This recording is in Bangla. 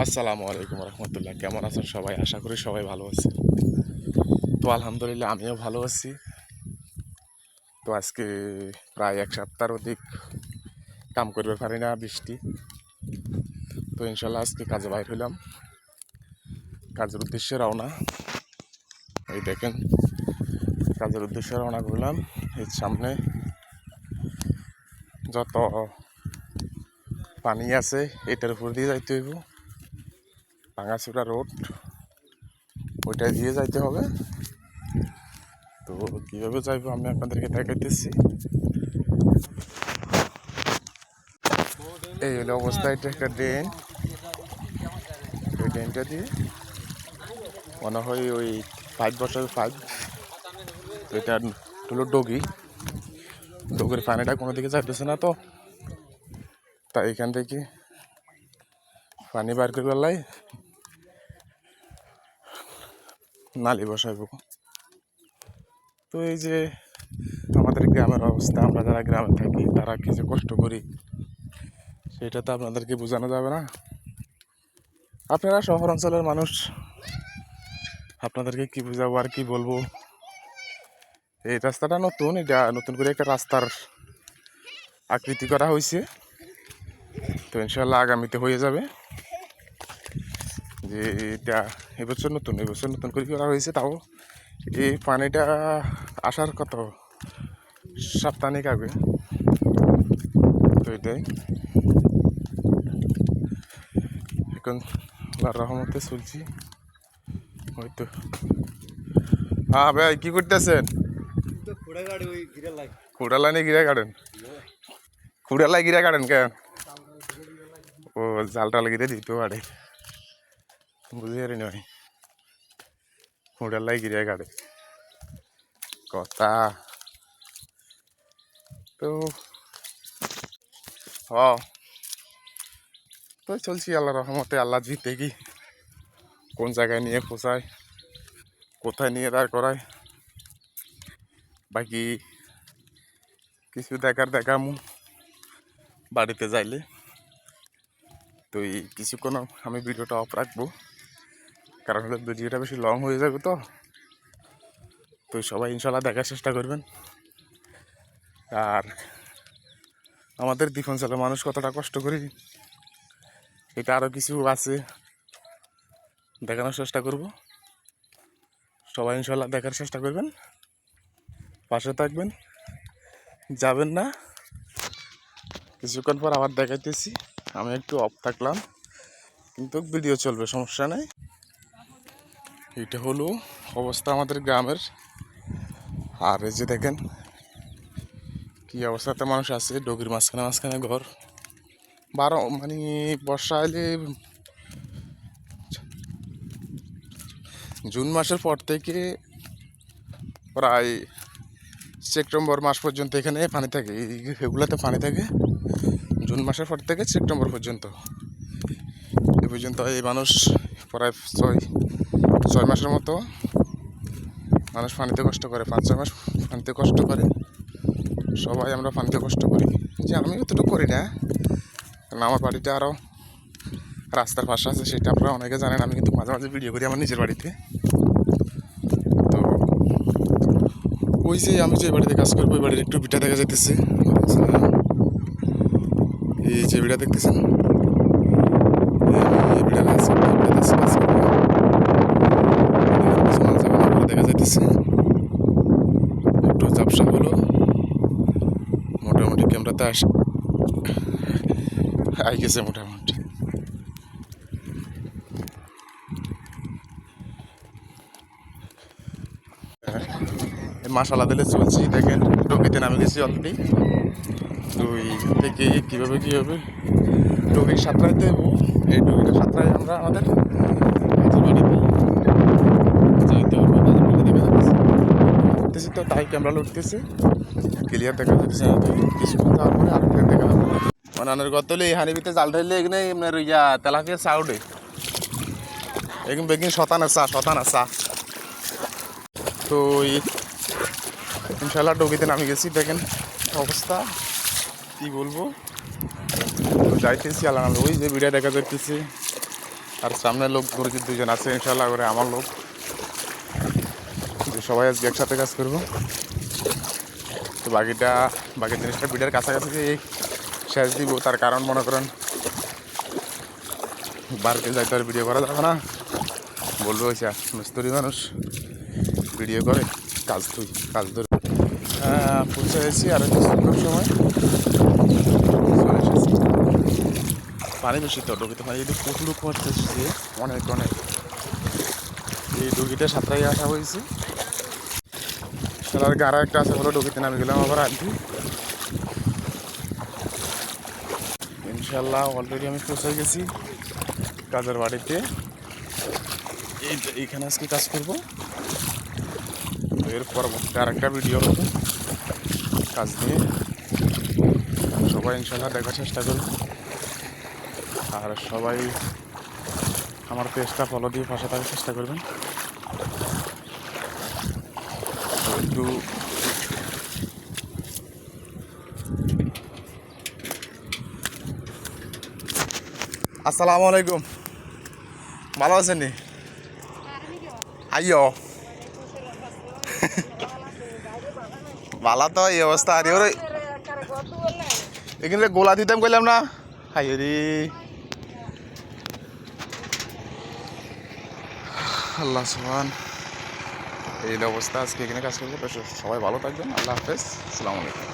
আসসালামু আলাইকুম রহমতুল্লাহ। কেমন আছেন সবাই? আশা করি সবাই ভালো আছে। তো আলহামদুলিল্লাহ আমিও ভালো আছি। তো আজকে প্রায় এক সপ্তাহের অধিক কাম করতে পারি না, বৃষ্টি। তো ইনশাল্লাহ আজকে কাজে বাইর হইলাম, কাজের উদ্দেশ্যে রওনা। এই দেখেন, কাজের উদ্দেশ্যে রওনা করলাম। এর সামনে যত পানি আছে এটার উপর দিয়ে যাইতে হইব, ভাঙাচোরা রোড, ওইটা দিয়ে যাইতে হবে। তো কীভাবে যাইবো আমি আপনাদেরকে দেখাইতেছি। এই হলো অবস্থা। এটা একটা ড্রেন, ওই ড্রেনটা দিয়ে মনে হয় ওই 5 বছর 5, এটা হলো ডগির পানিটা কোনো দিকে যাইতেছে না। তো তাই এখান থেকে পানি বার করে বেলায় নালি বসাইব। তো এই যে আমাদের গ্রামের অবস্থা, আমরা যারা গ্রামে থাকি তারা কিছু কষ্ট করি, সেটা তো আপনাদেরকে বোঝানো যাবে না। আপনারা শহর অঞ্চলের মানুষ, আপনাদেরকে কি বোঝাবো আর কি বলবো। এই রাস্তাটা নতুন, এটা নতুন করে একটা রাস্তার আকৃতি করা হয়েছে। তো ইনশাল্লাহ আগামীতে হয়ে যাবে। যে এটা এবছর নতুন করে করা হয়েছে। তাও এই পানিটা আসার কত সপ্তাহখানেক আগে। তো এটাই এখন আল্লাহর রহমতে চলছি। হয়তো হ্যাঁ ভাই, কি করতেছেন? খুঁড়ালাই গিরা কাটেন? খুঁড়ালাই গিরা কাটেন কেন? ও জাল টাল গিরে দিতে পারে, বুঝতে পারি না ভাই। খুঁড়ালাই গিরা কাটে কথা। তো হ, তো চলছি আল্লাহর রহমতে। আল্লাহ জিতে কি কোন জায়গায় নিয়ে পৌঁছায়, কোথায় নিয়ে দাঁড় করায়, বাকি কিছু দেখামু বাড়িতে যাইলে। তো এই কিছুক্ষণ আমি ভিডিওটা অফ রাখবো, কারণ হলো ভিডিওটা বেশি লং হয়ে যাবে। তো সবাই ইনশাল্লাহ দেখার চেষ্টা করবেন। আর আমাদের দ্বীপাঞ্চলের মানুষ কতটা কষ্ট করি, এটা আরও কিছু আছে, দেখানোর চেষ্টা করব। সবাই ইনশাল্লাহ দেখার চেষ্টা করবেন, পাশে থাকবেন, যাবেন না। কিছুক্ষণ পর আবার দেখাইতেছি। আমি একটু অফ থাকলাম, কিন্তু ভিডিও চলবে, সমস্যা নেই। এটা হলো অবস্থা আমাদের গ্রামের। আর এই যে দেখেন কি অবস্থাতে মানুষ আছে, ডগির মাঝখানে ঘর। মানে বর্ষা এলে জুন মাসের পর থেকে প্রায় সেপ্টেম্বর মাস পর্যন্ত এখানে পানি থাকে, এগুলোতে পানি থাকে। জুন মাসের পর থেকে সেপ্টেম্বর পর্যন্ত, এ পর্যন্ত এই মানুষ প্রায় 6 মাসের মতো মানুষ পানিতে কষ্ট করে, 5-6 মাস পানিতে কষ্ট করে। সবাই আমরা পানিতে কষ্ট করি, যে আমি অতটুকু করি না, কারণ আমার বাড়িটা আরও রাস্তার পাশে আছে, সেটা আপনারা অনেকে জানেন। আমি কিন্তু মাঝে মাঝে ভিডিও করি আমার নিজের বাড়িতে। তো ওই যে আমি যে বাড়িতে কাজ করবো, ওই বাড়ির একটু ভিটা দেখা যেতেছে। এই যে ভিটা দেখতেছেন, দেখা যাইতেছে একটু ঝাপসা হলো, মোটামুটি ক্যামেরাতে আই গেছে মোটামুটি। মাসালা দিলে চলছি। দেখেন ডগিতে নামে গেছি অলরেডি। তো এইখান থেকে কীভাবে ডগির সাঁতরাই দেব। এই ডগিটা সাঁতরাই আমরা আমাদের বাড়িতে যাইতে হবে। দেখা যাচ্ছে তো, তাই ক্যামেরা লুটতেছে, ক্লিয়ার দেখা যাচ্ছে। কিছুক্ষণ যাওয়ার পরে আর ক্লিয়ার দেখা যাবে। মানে গত হলে এই হানিবিতে জাল ধরলে এখানে আপনার ইয়া তেলাপিয়া সাউডে এখানে বেগিন শতান আসা। তো ইনশাল্লাহ ডগিতে নামে গেছি। দেখেন অবস্থা, কি বলবো। তো যাইতেছি আল্লাহ, ওই যে ভিডিও দেখা যাইতেছে আর সামনে লোক গুরুজিৎ দুজন আছে ইনশাল্লাহ করে আমার লোক, যে সবাই আজকে একসাথে কাজ করবো। তো বাকি জিনিসটা পিঠের কাছাকাছি এই শেষ দিব, তার কারণ মনে করেন বাড়িতে যাইতে আর ভিডিও করা যাবে না, বলবো হয়েছে মিস্ত্রি মানুষ ভিডিও করে কাজ ধরে পৌঁছে গেছি। আর একটু সুন্দর সময় চলে এসেছি। পানি বেশি তো ডুবিতে পানি যদি প্রচুর পড়তেছে অনেক অনেক, এই ডুগিটা সাঁতরাই আসা হয়েছে। সালার গাড়া একটা আছে বলে ডুবিতে নামে গেলাম আবার আনতে। ইনশাল্লাহ অলরেডি আমি পৌঁছে গেছি কাজের বাড়িতে। এইখানে আজকে কাজ করবো, এর পরবর্তী আর একটা ভিডিও হবে কাজ নিয়ে। সবাই ইনশাল্লাহ দেখার চেষ্টা করবো, আর সবাই আমার পেজটা ফলো দিয়ে পাশে থাকার চেষ্টা করবেন। একটু আসসালামু আলাইকুম, ভালো আছেন নি? আইও ভালো তো এই অবস্থা। আর এখানে গোলা দিতাম কইলাম না, হাই রে আল্লাহ সুবহান। এই অবস্থা আজকে এখানে কাজ করবো। সবাই ভালো থাকবেন, আল্লাহ হাফেজ, আসসালামু আলাইকুম।